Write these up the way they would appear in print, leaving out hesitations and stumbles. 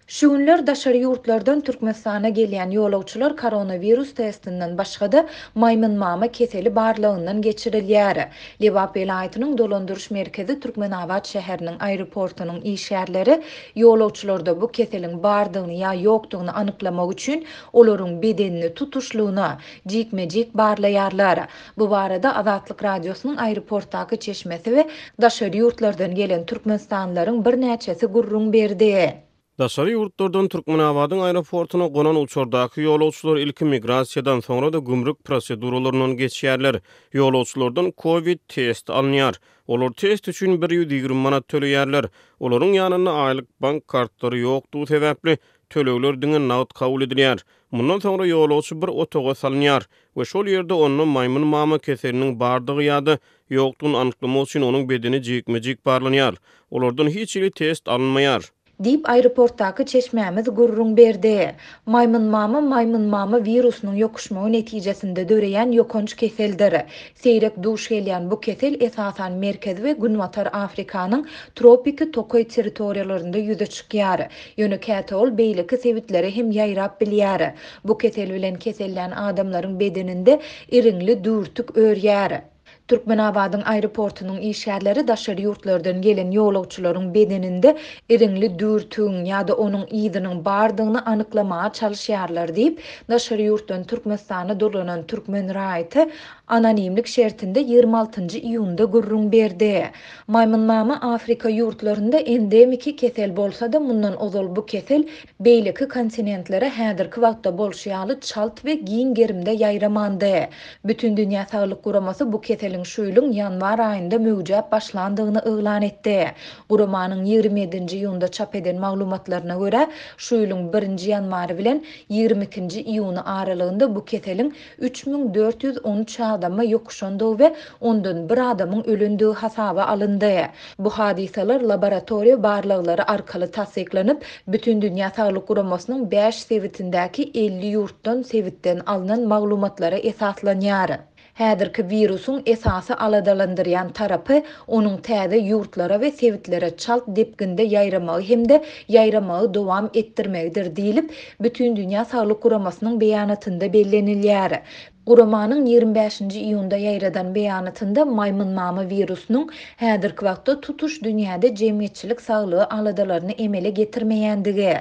Şu günler daşary ýurtlardan Türkmenistana gelýän ýolawçylar koronavirus testinden başga-da maýmyn mama keseli barlygyndan geçirilýär. Liwap welaýatynyň dolandyryş merkezi Türkmenabad şäheriniň aeroportunyň işgärleri ýolawçylarda bu keseliň bardygyny ýa ýokdugyny anyklamak üçin olaryň bedenini tutuşlugyna jikme-jik barlaýarlar. Bu barada Azatlyk radiosynyň aeroportdaky çeşmesi we daşary ýurtlardan gelen türkmenistanlylaryň bir näçesi gurrun berdi. Daşary ýurtlardan Türkmenabadyň aeroportuna gonan uçurdaky ýolawçylar ilki migrasiýadan soňra-da gümrük proseduralarynyň geçýärler. Ýolawçylardan Covid test alınýar. Olar test üçin 120 manat töleýärler. Olaryň ýanyna aýlyk bank kartlary ýokdugy sebäpli tölegler diňe nagd kabul edilýär. Mundan soňra ýolawçy bir otoga salynýar we şol ýerde onu maýmyn mama keseliniň bardygy ýa-da ýokdugyny anyklamak üçin onuň bedeni jikme-jik barlanýar. Olardan hiç ili test alınmaýar. Dip aeroportdaky çeşmämiz gurrun berdi. Maýmyn mama virusynyň ýokuşmagy netijesinde döreýän ýokunç keseldir. Seýrek duş gelýän bu kesel esasan Merkezi we Günbatar Afrikanyň tropiki Tokay territoriýalarynda ýüze çykýar. Ýöne kätol beýleki sebitleri hem ýaýrap bilýär. Bu kesel bilen kesellän adamlaryň bedeninde iriňli dürtük örýär. Türkmenabadyň aeroportunyň işgärleri daşary ýurtlardan gelen ýolawçylaryň bedeninde iriňli dürtüň ýa-da onuň ýzynyň bardygyny anyklamaga çalyşýarlar diýip daşary ýurtdan Türkmenistana dolanan Türkmen raýaty anonimlik şertinde 26-njy iýunda gurrun berdi. Maýmyn mama Afrika ýurtlarynda endemiki kesel bolsa-da mundan ozal bu kesel beýleki kontinentlere häzirki wagtda bolşýaly çalt we giň gerimde ýaýramandy. Bütün dünýä saglyk guramasy bu kesel şu ýylyň ýanwar aýynda möwjat başlandygyny eglan etdi. Guramanyň 27-nji ýylynda çap eden maglumatlaryna görä, şu ýylyň 1-nji ýanwary bilen 22-nji iýuny aralygynda bu keseliň 3413 adama ýokuşandygy we ondan bir adamyň ölendigi hasaba alyndy. Bu hadiseler laboratoriýa barlyklary arkaly tasdiklanyp, bütün dünýä saglyk guramasynyň 5 sebitindäki 50 ýurtdan sebitten alynan maglumatlara esaslanýar. Häzirki virusyň esasy aladalandyrýan tarapy onuň täze ýurtlara we sevitlere çalt depginde ýaýramagy hemde ýaýramagy dowam etdirmegdir diýilip, bütün dünýä saglyk guramasynyň beýanatynda bellenilýär. Guramanyň 25-nji iýunda ýaýradan beýanatynda maýmyn mama virusynyň häzirki wagtda tutuş dünýäde jemgyýetçilik saglygy aladalaryny emele getirmeýändigi,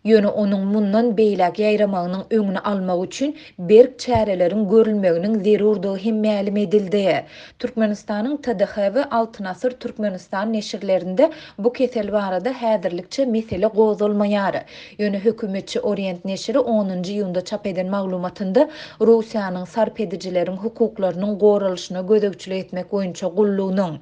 ýöne onuň mundan beýlek ýaýramagynyň öňüni almak üçin berk çäreleriň görülmeginiň zerurdygy hem ma'lum edildi. Türkmenistanyň TDH we Altyn asyr Türkmenistan neşirlerinde bu kesel barada häzirlikçe mesele gozulmaýar. Ýöne hökümetçi Orient neşiri 10-njy iýunda çap eden maglumatynda Russiýanyň sarp edijileriň hukuklarynyň goralyşyna gödekçilik etmek boýunça gullugynyň,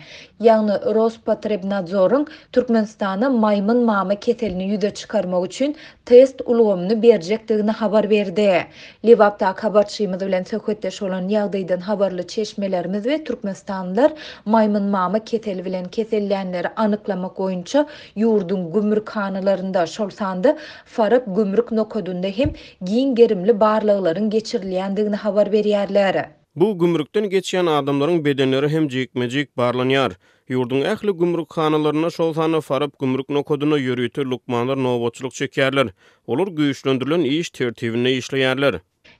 ýagny Rospotrebnazoryň Türkmenistana maýmyn mama keselini ýüze çykarmak üçin test ulgamyny berjekdigini habar berdi. Liwapda habarçymyz bilen söhbetdeş bolan ýagdaýdan habarly çeşmelerimiz we türkmenistanlylar maýmyn mama keseli bilen kesellänleri anyklamak boýunça ýurdun gümrük kanalarynda şol sandy Farab gümrük nokodunda hem giň gerimli barlyklaryň geçirilýändigini habar berýärler. Bu gümrükden geçýän adamlaryň bedenleri hem jikme-jik barlanýar. Ýurdun ähli gümrük hanalaryna şol sany Farab gümrük nokoduny ýörüýte lukmanlar nowatçylyk çekýärler. Olar güýçlendirilen iş tertibine işleýärler.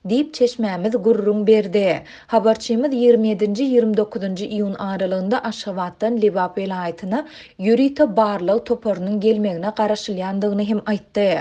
Dip çeşmämiz gurrun berdi. Habarçymyz 27-nji 29-njy iýun aralygynda Aşgabatdan Liwap welaýatyna ýörüýte barlyk toparynyň gelmegine garaşylýandygyny hem aýtdy.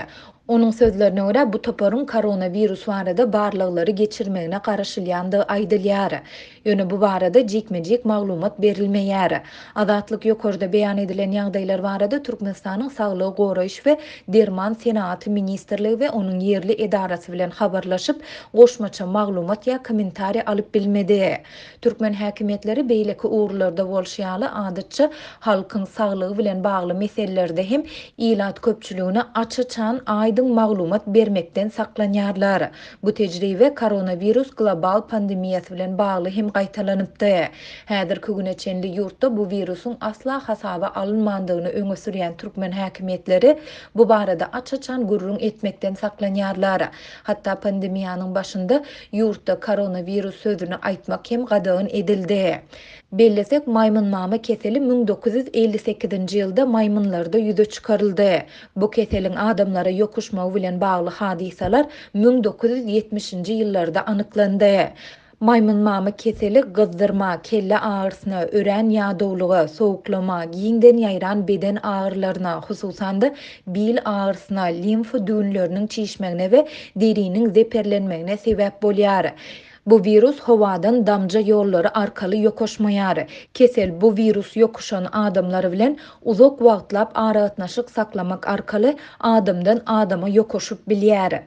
Onun sözlerine göre bu toparın koronavirus barada barlıkları geçirmegine garaşylýandygy aýdylýar. Ýöne bu barada jikme-jik maglumat berilmeýär. Azatlyk ýokarda beýan edilen ýagdaýlar barada Türkmenistanyň Saglygy goraýyş we Derman Senaty ministrligi we onuň ýerli edarasy bilen habarlaşyp, goşmaça maglumat ýa kommentariýa alyp bilmedi. Türkmen häkimetleri beýleki uğurlarda bolşýaly adatça halkyň saglygy bilen bagly meselelerde hem ilat köpçüligine açyçan aýdyň maglumat bermekden saklanýarlar. Bu tejribe koronavirus global pandemiýasy bilen bagly hem gaýtalanypdy. Häzirki güneçenli ýurtda bu virusyň asla hasaba alınmandygyny öňe sürýän türkmen häkimetleri bu barada açyçan gurrun etmekden saklanýarlar. Hatta pandemiýanyň başynda ýurtda koronavirus sözüni aýtmak hem gadagyn edildi. Bellesek maymun mama keseli 1958-nji ýylda maymunlarda ýüze çykaryldy. Bu keselin adamlara ýokuşmagy bilen bagly hadisalar 1970-nji ýyllarda anyklandy. Maymun mama keseli gyzdyrma, kelle ağrısyna, ören ýagdawlyga, sowuklama, giýiňden ýaýran beden ağrılaryna, hususan da bil ağrısyna, limf düğünleriniň çiýişmegine we deriniň zeperlenmegine sebäp bolýar. Bu virus howadan damja ýollary arkaly ýokoşmaýar. Kesel bu virus ýokuşan adamlar bilen uzak wagtlap aragatnaşyk saklamak arkaly adamdan adama ýokoşup bilýär.